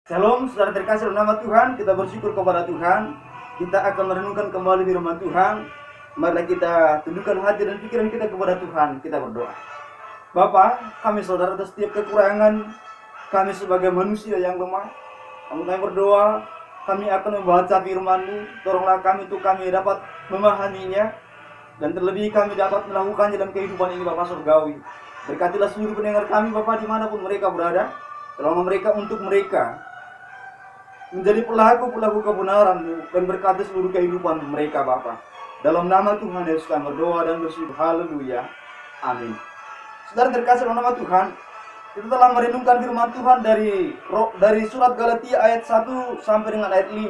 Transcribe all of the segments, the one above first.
Shalom, saudara terkasih dalam nama Tuhan. Kita bersyukur kepada Tuhan. Kita akan merenungkan kembali firman Tuhan. Marilah kita tundukkan hati dan pikiran kita kepada Tuhan. Kita berdoa. Bapa, kami saudara atas setiap kekurangan, kami sebagai manusia yang lemah, kami berdoa, kami akan membaca firman-Mu. Tolonglah kami untuk kami dapat memahaminya, dan terlebih kami dapat melakukannya dalam kehidupan ini, Bapa Surgawi. Berkatilah seluruh pendengar kami, Bapa, dimanapun mereka berada. Tolong mereka untuk mereka menjadi pelaku-pelaku kebenaran-Mu, dan berkati seluruh kehidupan mereka, Bapa. Dalam nama Tuhan Yesus kami berdoa dan bersyukur. Haleluya. Amin. Saudara terkasih dalam nama Tuhan, kita telah merenungkan firman Tuhan dari surat Galatia ayat 1 sampai dengan ayat 5.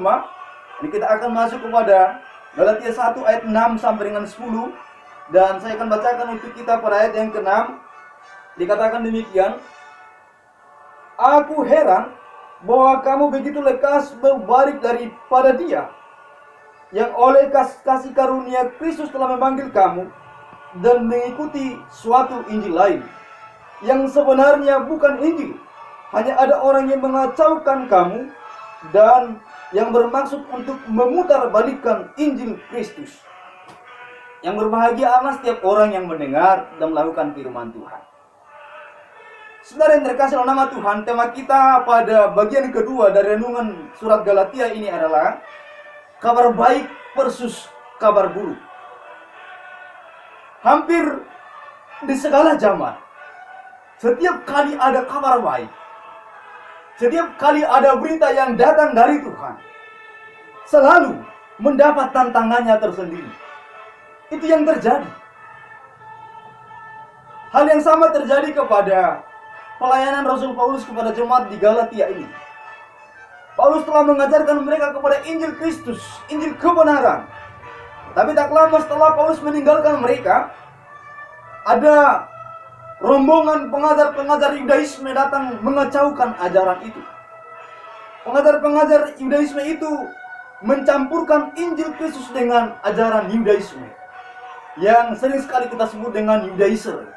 Ini kita akan masuk kepada Galatia 1 ayat 6 sampai dengan 10. Dan saya akan bacakan untuk kita pada ayat yang ke-6. Dikatakan demikian, "Aku heran bahwa kamu begitu lekas berbalik daripada Dia yang oleh kasih karunia Kristus telah memanggil kamu dan mengikuti suatu Injil lain yang sebenarnya bukan Injil. Hanya ada orang yang mengacaukan kamu dan yang bermaksud untuk memutarbalikkan Injil Kristus. Yang berbahagialah setiap orang yang mendengar dan melakukan firman Tuhan." Saudara yang terkasih dalam nama Tuhan, tema kita pada bagian kedua dari renungan surat Galatia ini adalah kabar baik versus kabar buruk. Hampir di segala zaman, setiap kali ada kabar baik, setiap kali ada berita yang datang dari Tuhan, selalu mendapat tantangannya tersendiri. Itu yang terjadi. Hal yang sama terjadi kepada pelayanan Rasul Paulus kepada jemaat di Galatia ini. Paulus telah mengajarkan mereka kepada Injil Kristus, Injil kebenaran. Tapi tak lama setelah Paulus meninggalkan mereka, ada rombongan pengajar-pengajar Yudaisme datang mengacaukan ajaran itu. Pengajar-pengajar Yudaisme itu mencampurkan Injil Kristus dengan ajaran Yudaisme, yang sering sekali kita sebut dengan Yudaiser.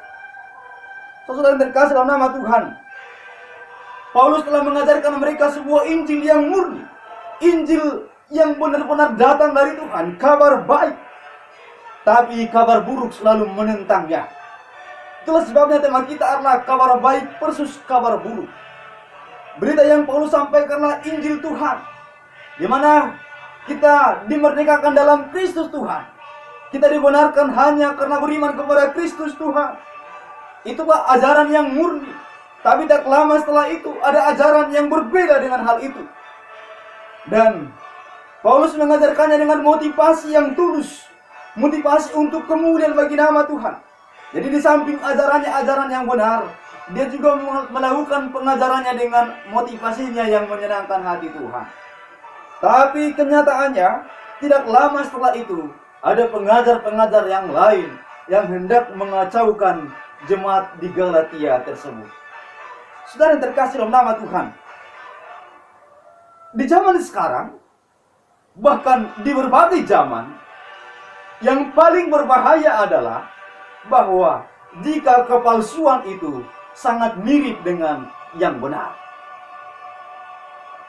Saudara yang terkasih dalam nama Tuhan, Paulus telah mengajarkan mereka sebuah Injil yang murni, Injil yang benar-benar datang dari Tuhan, kabar baik. Tapi kabar buruk selalu menentangnya. Itulah sebabnya tema kita adalah kabar baik versus kabar buruk. Berita yang Paulus sampaikanlah Injil Tuhan, di mana kita dimerdekakan dalam Kristus Tuhan. Kita dibenarkan hanya karena beriman kepada Kristus Tuhan. Itulah ajaran yang murni. Tapi tak lama setelah itu ada ajaran yang berbeda dengan hal itu. Dan Paulus mengajarkannya dengan motivasi yang tulus, motivasi untuk kemuliaan bagi nama Tuhan. Jadi di samping ajaran yang benar, dia juga melakukan pengajarannya dengan motivasinya yang menyenangkan hati Tuhan. Tapi kenyataannya, tidak lama setelah itu ada pengajar-pengajar yang lain yang hendak mengacaukan jemaat di Galatia tersebut. Saudara yang terkasih dalam nama Tuhan, di zaman sekarang, bahkan di berbagai zaman, yang paling berbahaya adalah bahwa jika kepalsuan itu sangat mirip dengan yang benar.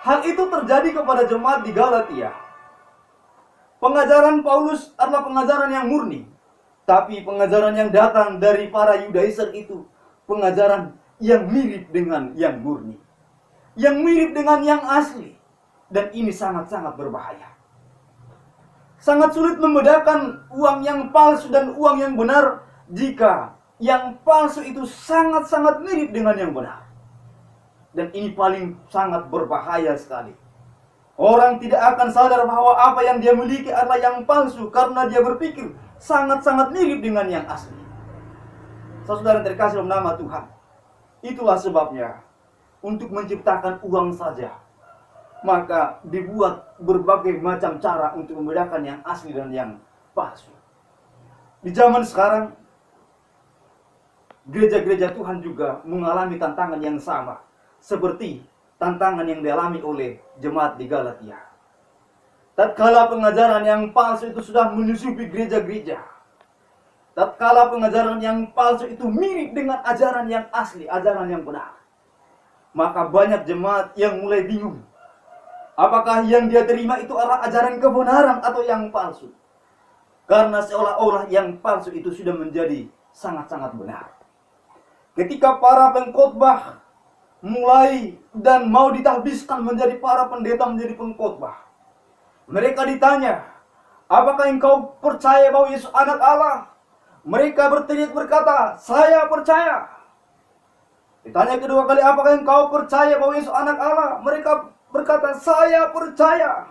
Hal itu terjadi kepada jemaat di Galatia. Pengajaran Paulus adalah pengajaran yang murni, tapi pengajaran yang datang dari para Yudaiser itu pengajaran yang mirip dengan yang murni, yang mirip dengan yang asli. Dan ini sangat-sangat berbahaya. Sangat sulit membedakan uang yang palsu dan uang yang benar jika yang palsu itu sangat-sangat mirip dengan yang benar. Dan ini paling sangat berbahaya sekali. Orang tidak akan sadar bahwa apa yang dia miliki adalah yang palsu karena dia berpikir sangat-sangat mirip dengan yang asli. Saudara yang terkasih dalam nama Tuhan, itulah sebabnya untuk menciptakan uang saja, maka dibuat berbagai macam cara untuk membedakan yang asli dan yang palsu. Di zaman sekarang, gereja-gereja Tuhan juga mengalami tantangan yang sama, seperti tantangan yang dialami oleh jemaat di Galatia. Tatkala pengajaran yang palsu itu sudah menyusupi gereja-gereja, tatkala pengajaran yang palsu itu mirip dengan ajaran yang asli, ajaran yang benar, maka banyak jemaat yang mulai bingung. Apakah yang dia terima itu adalah ajaran kebenaran atau yang palsu? Karena seolah-olah yang palsu itu sudah menjadi sangat-sangat benar. Ketika para pengkhotbah mulai dan mau ditahbiskan menjadi para pendeta menjadi pengkhotbah, mereka ditanya, apakah engkau percaya bahwa Yesus anak Allah? Mereka berteriak berkata, saya percaya. Ditanya kedua kali, apakah engkau percaya bahwa Yesus anak Allah? Mereka berkata, saya percaya.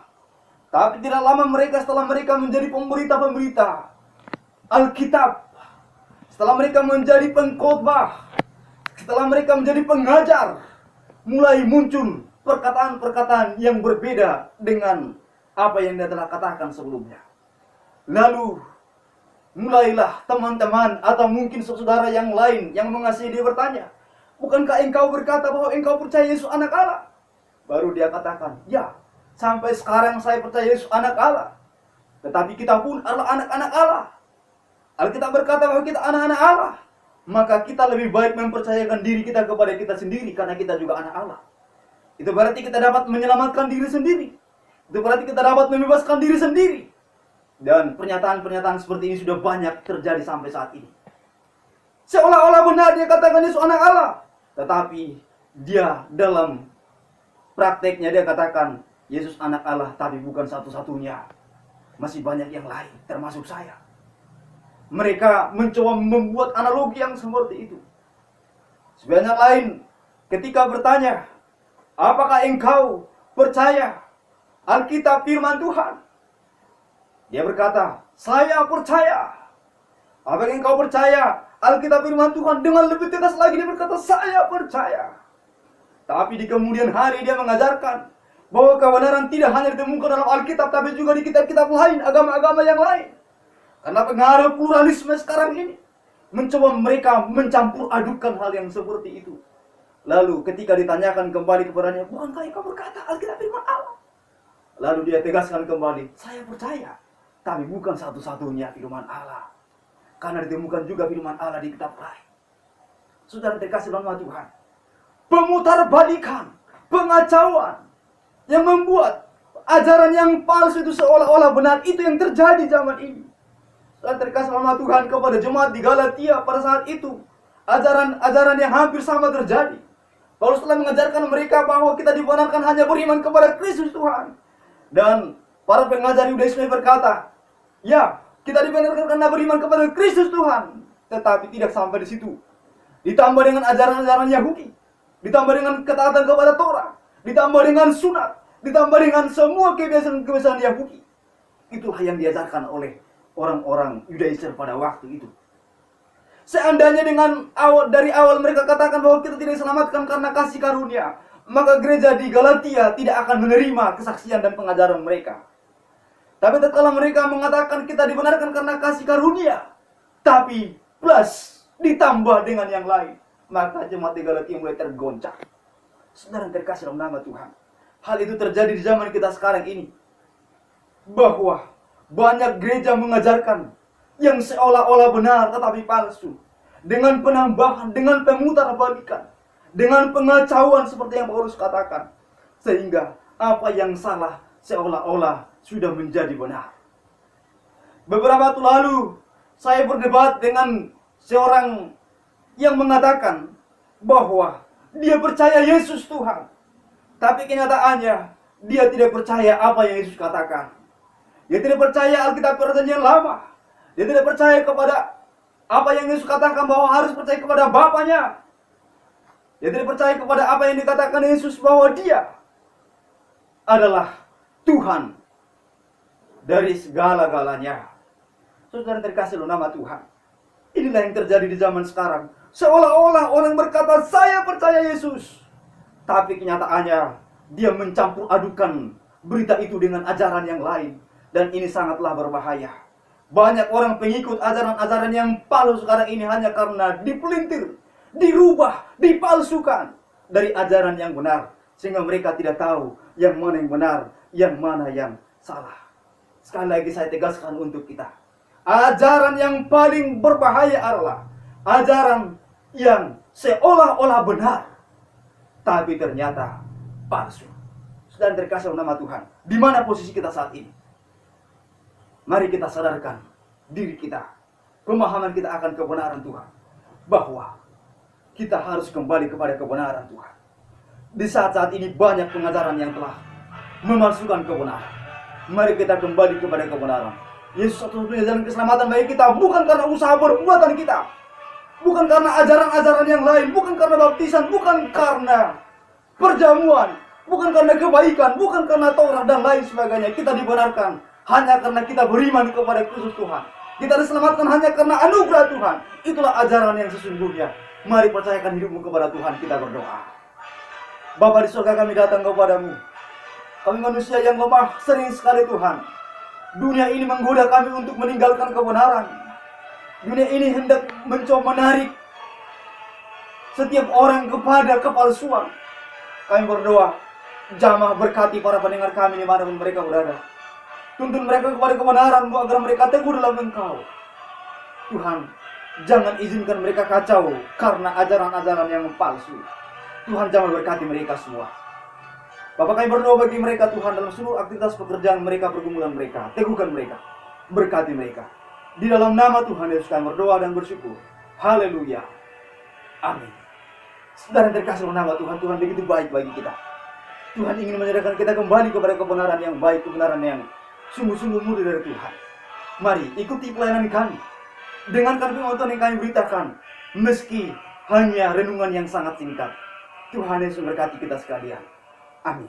Tapi tidak lama setelah mereka menjadi pemberita-pemberita Alkitab, setelah mereka menjadi pengkhotbah, setelah mereka menjadi pengajar, mulai muncul perkataan-perkataan yang berbeda dengan apa yang dia telah katakan sebelumnya. Lalu mulailah teman-teman atau mungkin saudara yang lain yang mengasihi dia bertanya, bukankah engkau berkata bahwa engkau percaya Yesus anak Allah? Baru dia katakan, ya, sampai sekarang saya percaya Yesus anak Allah. Tetapi kita pun adalah anak-anak Allah. Alkitab berkata bahwa kita anak-anak Allah. Maka kita lebih baik mempercayakan diri kita kepada kita sendiri, karena kita juga anak Allah. Itu berarti kita dapat menyelamatkan diri sendiri. Itu berarti kita dapat membebaskan diri sendiri. Dan pernyataan-pernyataan seperti ini sudah banyak terjadi sampai saat ini. Seolah-olah benar dia katakan Yesus anak Allah, tetapi dia dalam prakteknya dia katakan Yesus anak Allah, tapi bukan satu-satunya. Masih banyak yang lain, termasuk saya. Mereka mencoba membuat analogi yang seperti itu. Sebanyak lain ketika bertanya, apakah engkau percaya Alkitab firman Tuhan? Dia berkata, saya percaya. Apakah engkau percaya Alkitab firman Tuhan? Dengan lebih tegas lagi dia berkata, saya percaya. Tapi di kemudian hari dia mengajarkan bahwa kebenaran tidak hanya ditemukan dalam Alkitab, tapi juga di kitab-kitab lain, agama-agama yang lain. Karena pengaruh pluralisme sekarang ini mencoba mereka mencampur adukan hal yang seperti itu. Lalu ketika ditanyakan kembali kepadanya, bukankah engkau berkata Alkitab firman Allah? Lalu dia tegaskan kembali, saya percaya, tapi bukan satu-satunya firman Allah. Karena ditemukan juga firman Allah di kitab lain. Saudara terkasih dalam Tuhan, pemutarbalikan, pengacauan yang membuat ajaran yang palsu itu seolah-olah benar, itu yang terjadi zaman ini. Dan terkasih dalam Tuhan, kepada jemaat di Galatia pada saat itu, ajaran-ajaran yang hampir sama terjadi. Paulus telah mengajarkan mereka bahwa kita dibenarkan hanya beriman kepada Kristus Tuhan. Dan para pengajar Yudaisme berkata, ya, kita dibenarkan karena beriman kepada Kristus Tuhan. Tetapi tidak sampai di situ. Ditambah dengan ajaran-ajaran Yahudi, ditambah dengan ketaatan kepada Torah, ditambah dengan sunat, ditambah dengan semua kebiasaan-kebiasaan Yahudi. Itulah yang diajarkan oleh orang-orang Yudaisme pada waktu itu. Seandainya dari awal mereka katakan bahwa kita tidak diselamatkan karena kasih karunia, maka gereja di Galatia tidak akan menerima kesaksian dan pengajaran mereka. Tapi tatkala mereka mengatakan kita dibenarkan karena kasih karunia, tapi plus ditambah dengan yang lain, maka jemaat di Galatia mulai tergoncang. Saudara yang terkasih dalam nama Tuhan, hal itu terjadi di zaman kita sekarang ini, bahwa banyak gereja mengajarkan yang seolah-olah benar tetapi palsu, dengan penambahan, dengan pemutarbalikan, dengan pengacauan seperti yang Paulus katakan, sehingga apa yang salah seolah-olah sudah menjadi benar. Beberapa waktu lalu saya berdebat dengan seorang yang mengatakan bahwa dia percaya Yesus Tuhan, tapi kenyataannya dia tidak percaya apa yang Yesus katakan. Dia tidak percaya Alkitab Perjanjian Lama. Dia tidak percaya kepada apa yang Yesus katakan bahwa harus percaya kepada Bapaknya. Dia tidak percaya kepada apa yang dikatakan Yesus bahwa dia adalah Tuhan dari segala-galanya. Saudara terkasih dalam nama Tuhan, inilah yang terjadi di zaman sekarang. Seolah-olah orang berkata, saya percaya Yesus, tapi kenyataannya dia mencampur adukan berita itu dengan ajaran yang lain. Dan ini sangatlah berbahaya. Banyak orang pengikut ajaran-ajaran yang palsu sekarang ini hanya karena dipelintir, dirubah, dipalsukan dari ajaran yang benar. Sehingga mereka tidak tahu yang mana yang benar, yang mana yang salah. Sekali lagi saya tegaskan untuk kita, ajaran yang paling berbahaya adalah ajaran yang seolah-olah benar, tapi ternyata palsu. Dan terkasih nama Tuhan, di mana posisi kita saat ini? Mari kita sadarkan diri kita, pemahaman kita akan kebenaran Tuhan, bahwa kita harus kembali kepada kebenaran Tuhan. Di saat-saat ini banyak pengajaran yang telah memalsukan kebenaran. Mari kita kembali kepada kebenaran. Yesus satu-satunya jalan keselamatan bagi kita, bukan karena usaha perbuatan kita, bukan karena ajaran-ajaran yang lain, bukan karena baptisan, bukan karena perjamuan, bukan karena kebaikan, bukan karena Taurat dan lain sebagainya. Kita dibenarkan hanya karena kita beriman kepada Kristus Tuhan. Kita diselamatkan hanya karena anugerah Tuhan. Itulah ajaran yang sesungguhnya. Mari percayakan hidupmu kepada Tuhan. Kita berdoa. Bapa di surga, kami datang kepadamu. Kami manusia yang lemah, sering sekali Tuhan. Dunia ini menggoda kami untuk meninggalkan kebenaran. Dunia ini hendak mencoba menarik setiap orang kepada kepalsuan. Kami berdoa, jamah berkati para pendengar kami dimanapun mereka berada. Tuntun mereka kepada kebenaran-Mu agar mereka teguh dalam Engkau. Tuhan, jangan izinkan mereka kacau karena ajaran-ajaran yang palsu. Tuhan, jangan berkati mereka semua. Bapak, kami berdoa bagi mereka Tuhan dalam seluruh aktivitas pekerjaan mereka, pergumulan mereka. Teguhkan mereka, berkati mereka. Di dalam nama Tuhan Yesus kami berdoa dan bersyukur. Haleluya. Amin. Saudara terkasih nama Tuhan, Tuhan begitu baik bagi kita. Tuhan ingin menyerahkan kita kembali kepada kebenaran yang baik, kebenaran yang sungguh-sungguh murni dari Tuhan. Mari ikuti pelayanan kami. Dengarkan firman Tuhan yang kami beritakan, meski hanya renungan yang sangat singkat. Tuhan Yesus memberkati kita sekalian. Amin.